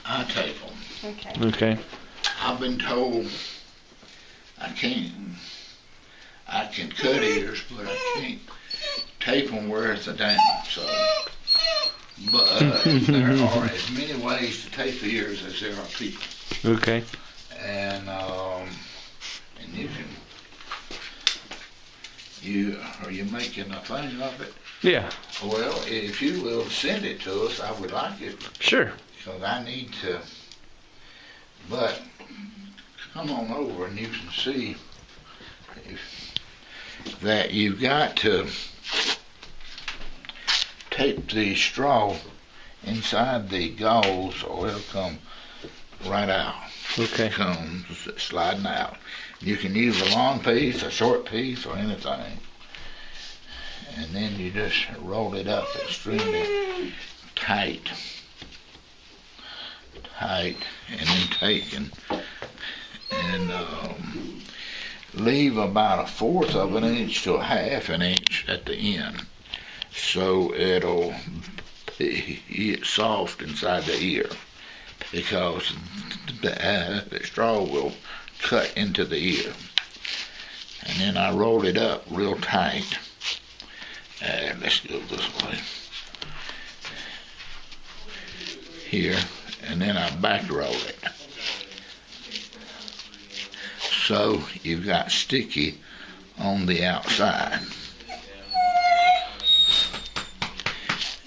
I tape them. Okay. Okay. I've been told I can cut ears, but I can't tape them where it's a down. So, but there are as many ways to tape ears as there are people. Okay. And you can. Are you making a thing of it? Yeah. Well, if you will send it to us, I would like it. Sure. Because I need to. But come on over and you can see that you've got to tape the straw inside the gauze or it'll come right out. Okay. It comes sliding out. You can use a long piece, a short piece, or anything. And then you just roll it up extremely tight. And then take and leave about 1/4 of an inch to a 1/2 an inch at the end, so it'll be soft inside the ear, because the straw will cut into the ear. And then I roll it up real tight. Let's go this way. Here. And then I back roll it. So you've got sticky on the outside.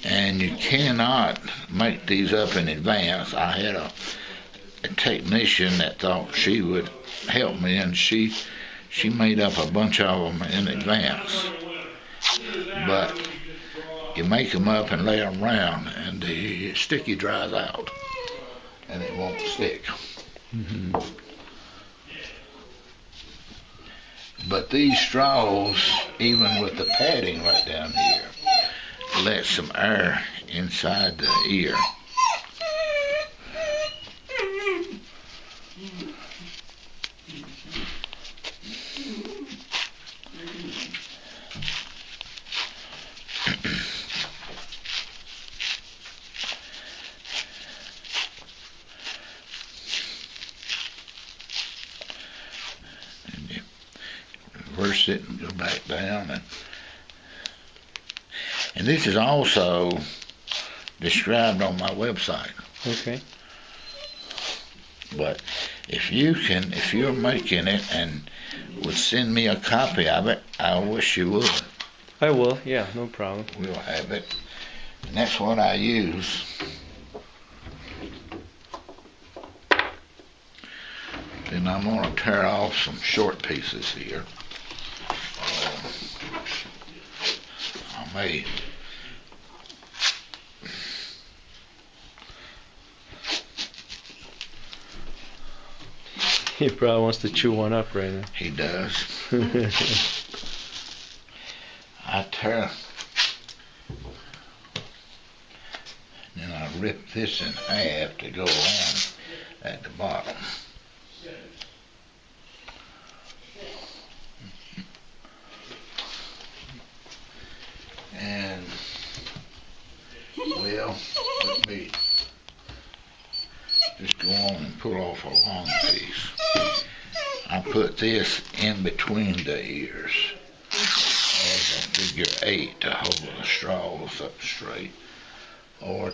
And you cannot make these up in advance. I had a technician that thought she would help me, and she made up a bunch of them in advance. But you make them up and lay them around, and the sticky dries out, and it won't stick. Mm-hmm. But these straws, even with the padding right down here, let some air inside the ear. Reverse it and go back down, and this is also described on my website. Okay. But if you're making it and would send me a copy of it, I wish you would. I will. Yeah, no problem. We'll have it, and that's what I use. Then I'm going to tear off some short pieces here. I may. He probably wants to chew one up right now. He does. I tear. Then I rip this in half to go around at the bottom. And, well, let me just go on and pull off a long piece. I put this in between the ears as a figure 8 to hold the straws up straight, or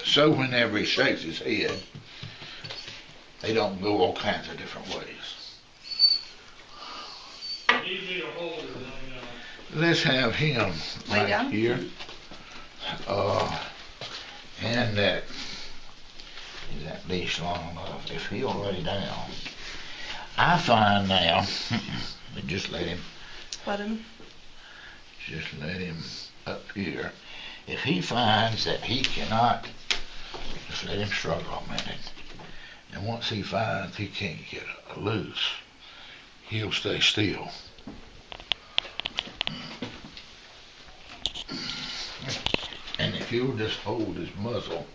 so whenever he shakes his head, they don't go all kinds of different ways. Let's have him right here. And that is at least long enough. If he'll lay down, I find now, just let him. Just let him up here. If he finds that he cannot, just let him struggle a minute. And once he finds he can't get loose, he'll stay still. And if you'll just hold his muzzle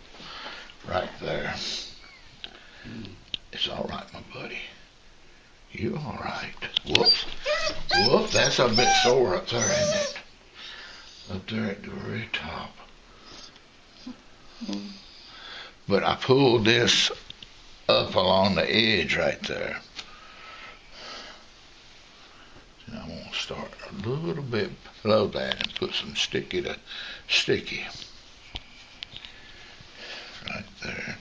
right there, it's all right, my buddy. You're all right. Whoops. Whoops, that's a bit sore up there, isn't it? Up there at the very top. But I pulled this up along the edge right there. And I'm going to start a little bit below that and put some sticky to sticky right there.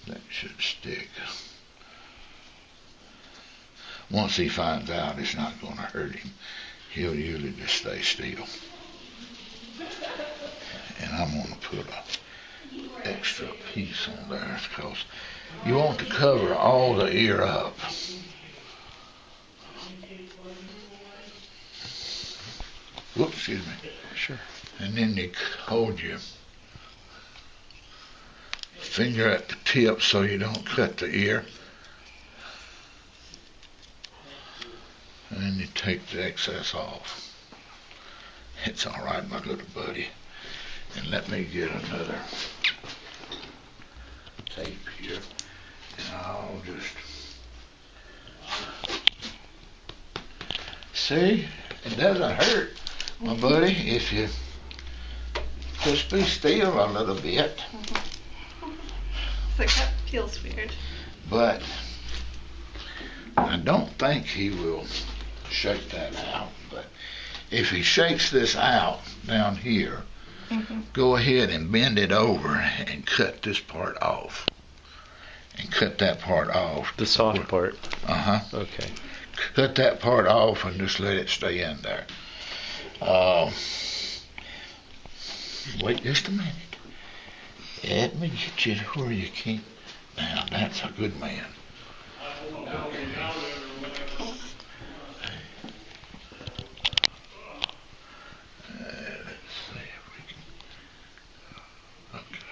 That should stick. Once he finds out it's not going to hurt him, he'll usually just stay still. And I'm going to put an extra piece on there because you want to cover all the ear up. Whoops, excuse me. Sure. And then you hold your finger at the tip so you don't cut the ear. And then you take the excess off. It's all right, my little buddy. And let me get another tape here. And I'll just... See? It doesn't hurt, my buddy, if you just be still a little bit. It's like that feels weird. But I don't think he will shake that out. But if he shakes this out down here, go ahead and bend it over and cut this part off. And cut that part off. The soft part. Uh-huh. Okay. Cut that part off and just let it stay in there. Wait just a minute. Let me get you to where you can. Now, that's a good man. Okay. Let's see if we can. Okay.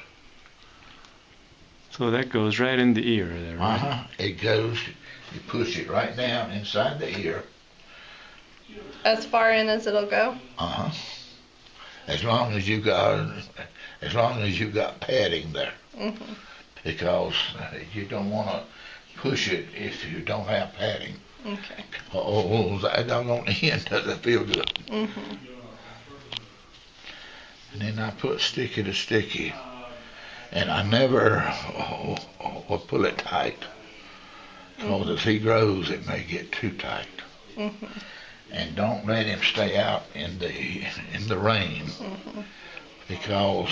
So that goes right in the ear there, right? Uh-huh. It goes, you push it right down inside the ear. As far in as it'll go? Uh-huh. As long as you got padding there. Because you don't want to push it if you don't have padding. Okay. Oh, that doggone end doesn't feel good. And then I put sticky to sticky. And I never pull it tight. Because as he grows, it may get too tight. And don't let him stay out in the rain. Because,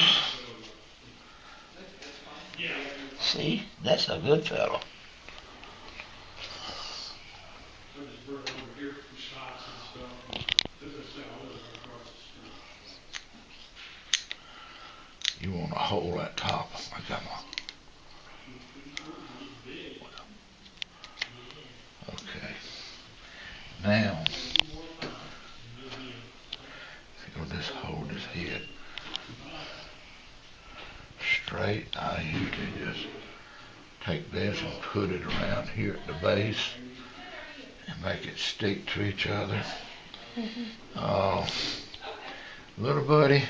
see, that's a good fellow. You want to hold that top. I got my. Okay. Now, you'll just hold his head straight. I usually just take this and put it around here at the base and make it stick to each other. Little buddy,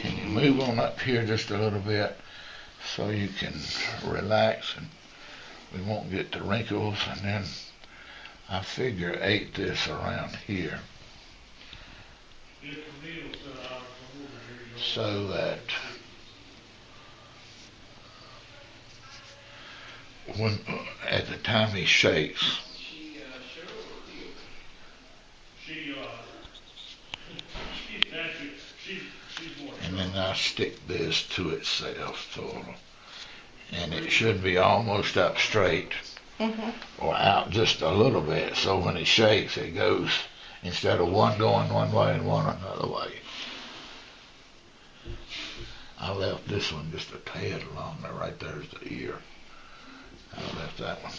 can you move on up here just a little bit so you can relax and we won't get the wrinkles? And then I figure 8 this around here so that when at the time he shakes, and then I stick this to itself, and it should be almost up straight or out just a little bit, so when it shakes it goes, instead of one going one way and one another way. I left this one just a tad along there. Right there's the ear. I left that one.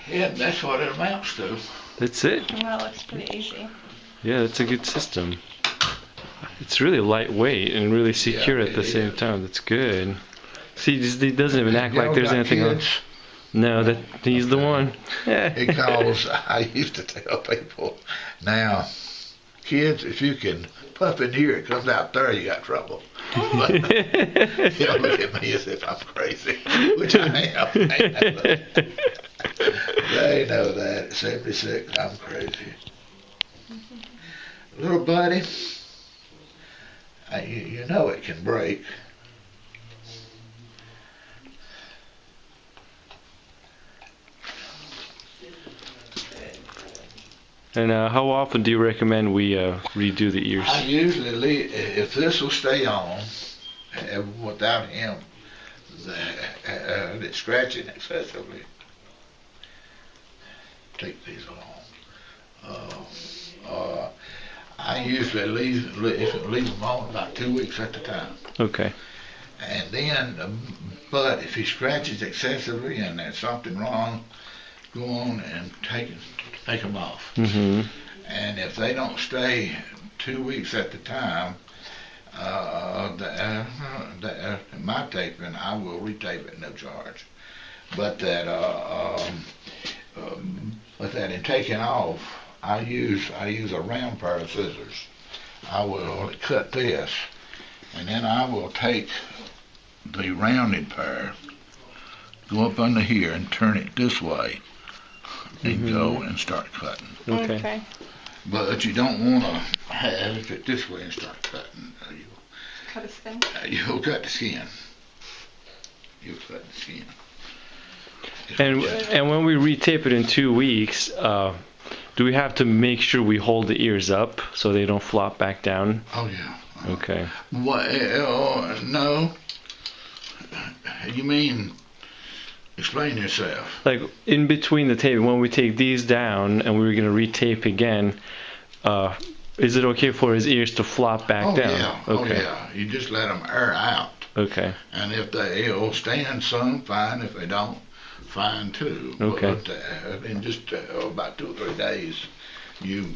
Yeah, that's what it amounts to. That's it. That looks pretty easy. Yeah, that's a good system. It's really lightweight and really secure at the same time. That's good. See, he doesn't even act like there's anything else. No, that he's the one. Because I used to tell people, now, kids, if you can puff in here, it comes out there, you got trouble. But, they'll look at me as if I'm crazy, which I am. They know that. At 76, I'm crazy. Little buddy, you know it can break. And how often do you recommend we redo the ears? I usually leave, if this will stay on without him scratching excessively, take these along. I usually leave them on about 2 weeks at a time. Okay. And then, but if he scratches excessively and there's something wrong, go on and take them off. Mm-hmm. And if they don't stay 2 weeks at the time, my taping, I will retape it, no charge. But that in taking off, I use a round pair of scissors. I will cut this, and then I will take the rounded pair, go up under here and turn it this way, and go and start cutting. Okay. But you don't want to have it this way and start cutting. Cut a skin. You'll cut the skin. You'll cut the skin. And when we retape it in 2 weeks, do we have to make sure we hold the ears up so they don't flop back down? Oh yeah. Okay. Well, no. You mean, explain yourself. Like in between the tape, when we take these down and we were going to retape again, is it okay for his ears to flop back down? Yeah. Okay. Oh yeah. You just let them air out. Okay. And if they'll stand some, fine. If they don't, fine too. Okay. But in just about 2 or 3 days, you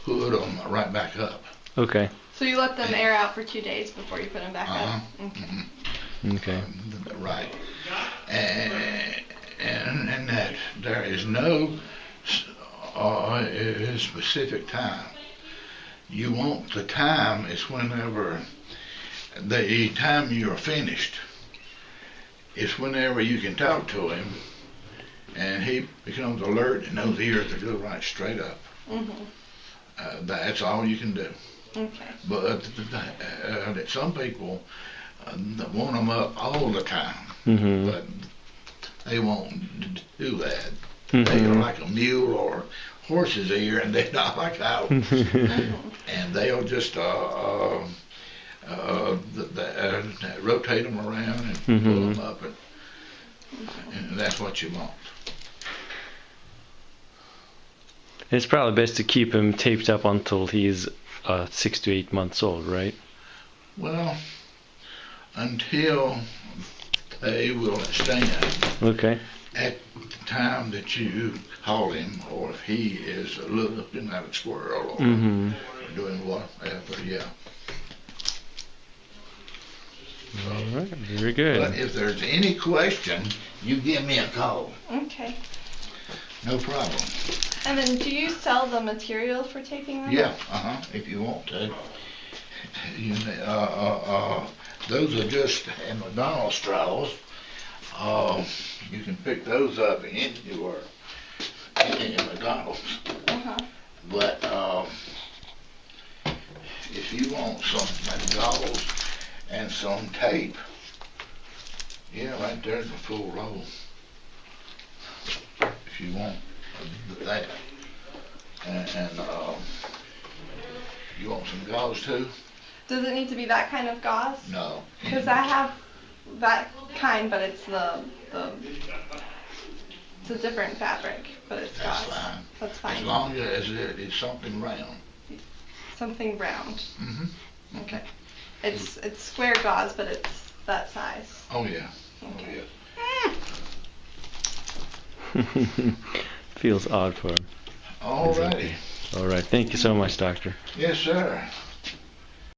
put them right back up. Okay. So you let them air out for 2 days before you put them back up? Okay. Mm-hmm. Okay. Right. And that there is no specific time. You want the time is whenever the time you're finished. It's whenever you can talk to him and he becomes alert and knows the ears to go right straight up. Mm-hmm. That's all you can do. Okay. But some people want them up all the time, Mm-hmm. but they won't do that. Mm-hmm. They are like a mule or horse's ear, and they're not like ours. And they'll just rotate them around and pull them up, and that's what you want. It's probably best to keep him taped up until he's 6 to 8 months old, right? Well, until they will stand. Okay. At the time that you haul him, or if he is looking at a squirrel or doing whatever, yeah. All right. Very good. But if there's any question, you give me a call. Okay. No problem. And then do you sell the material for taping them? Yeah, if you want to. Those are just McDonald's straws. You can pick those up anywhere in McDonald's. But if you want some McDonald's and some tape, yeah, right there's a full roll. If you want that, and you want some gauze too? Does it need to be that kind of gauze? No. Because I have that kind, but it's it's a different fabric, but it's That's gauze. fine. That's fine. As long as it is something round. Something round. Mm-hmm. Okay. It's square gauze, but it's that size. Oh yeah. Okay. Feels odd for him. Alrighty. All right. Thank you so much, Doctor. Yes, sir.